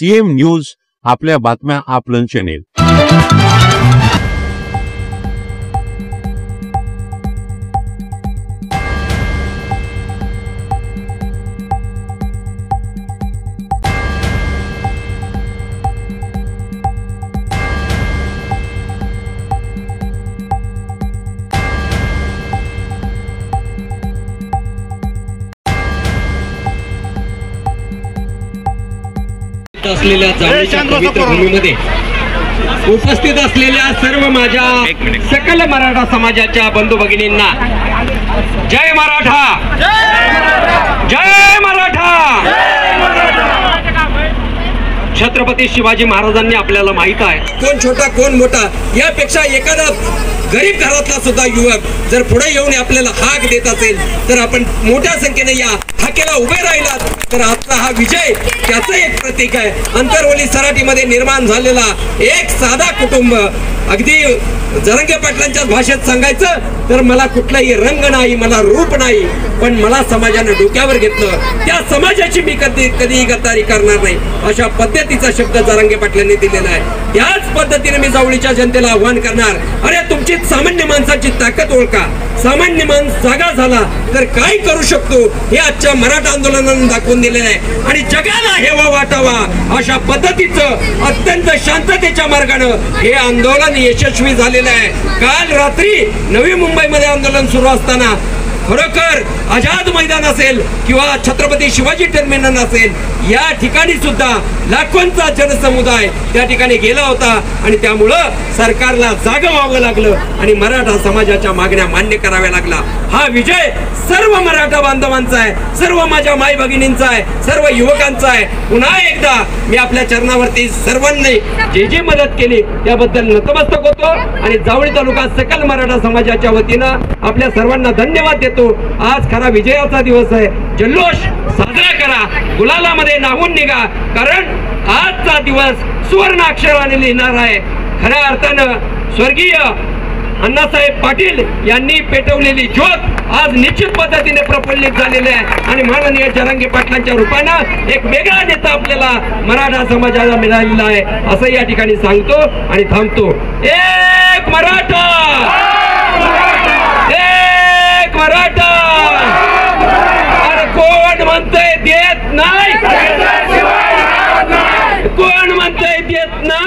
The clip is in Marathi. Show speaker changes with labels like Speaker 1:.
Speaker 1: सीएम न्यूज आपल्या बातम्या आपलं चॅनेल।
Speaker 2: असलेल्या जावळीच्या पवित्र भूमीमध्ये उपस्थित असलेल्या सर्व माझ्या सकल मराठा समाजाच्या बंधू भगिनींना जय मराठा, जय मराठा। छत्रपती शिवाजी महाराजांनी आपल्याला माहित आहे कोण छोटा कोण मोठा, यापेक्षा एखादा गरीब घरातला सुद्धा युवक जर पुढे येऊन आपल्याला हाक देत असेल तर आपण मोठ्या संख्येने या हाकेला उभे राहिलात तर आजचा हा विजय त्याचं एक प्रतीक आहे। अंतरवली सराटीमध्ये निर्माण झालेला एक साधा कुटुंब, अगदी जरांगे पाटलांच्या भाषेत सांगायचं तर मला कुठलाही रंग नाही, मला रूप नाही, पण मला समाजाने डोक्यावर घेतलं, त्या समाजाची मी कधीही गद्दारी करणार नाही, अशा पद्धतीचा शब्द जरांगे पाटलांनी दिलेला आहे। त्याच पद्धतीने मी जावळीच्या जनतेला आव्हान करणार, अरे तुमची सामान्य माणसाची ताकद ओळखा, सामान्य माणूस जागा झाला तर काय करू शकतो हे आजच्या मराठा आंदोलनाने दाखवून दिलेलं आहे आणि जगाला हेवा वाटावा अशा पद्धतीचं अत्यंत शांततेच्या मार्गाने हे आंदोलन यशस्वी झालेलं आहे। काल रात्री नवी मुंबईमध्ये आंदोलन सुरू असताना खरोखर आझाद मैदान असेल किंवा छत्रपती शिवाजी टर्मिनल असेल, या ठिकाणी सुद्धा लाखोंचा जनसमुदाय त्या ठिकाणी गेला होता आणि त्यामुळं सरकारला जागं व्हावं लागलं आणि मराठा समाजाच्या मागण्या मान्य कराव्या लागला। हा विजय सर्व मराठा बांधवांचा आहे, सर्व माझ्या माई भगिनींचा आहे, सर्व युवकांचा आहे। पुन्हा एकदा मी आपल्या चरणावरती सर्वांनी जे जे मदत केली त्याबद्दल नतमस्तक होतो आणि जावळी तालुका सकल मराठा समाजाच्या वतीनं आपल्या सर्वांना धन्यवाद देतो। आज खरा विजयाचा दिवस आहे, जल्लोष साजरा करा, गुलालामध्ये नाहून निघा, कारण आजचा दिवस सुवर्ण अक्षराने लिहिणार आहे। खऱ्या अर्थानं स्वर्गीय अण्णासाहेब पाटील यांनी पेटवलेली ज्योत आज निश्चित पद्धतीने प्रफुल्लित झालेली आहे आणि माननीय जरांगे पाटलांच्या रूपानं एक वेगळा नेता आपल्याला मराठा समाजाला मिळालेला आहे असं या ठिकाणी सांगतो आणि थांबतो। एक मराठा, एक मराठा। अरे कोण म्हणतंय देत नाही, कोण म्हणतंय देत नाही।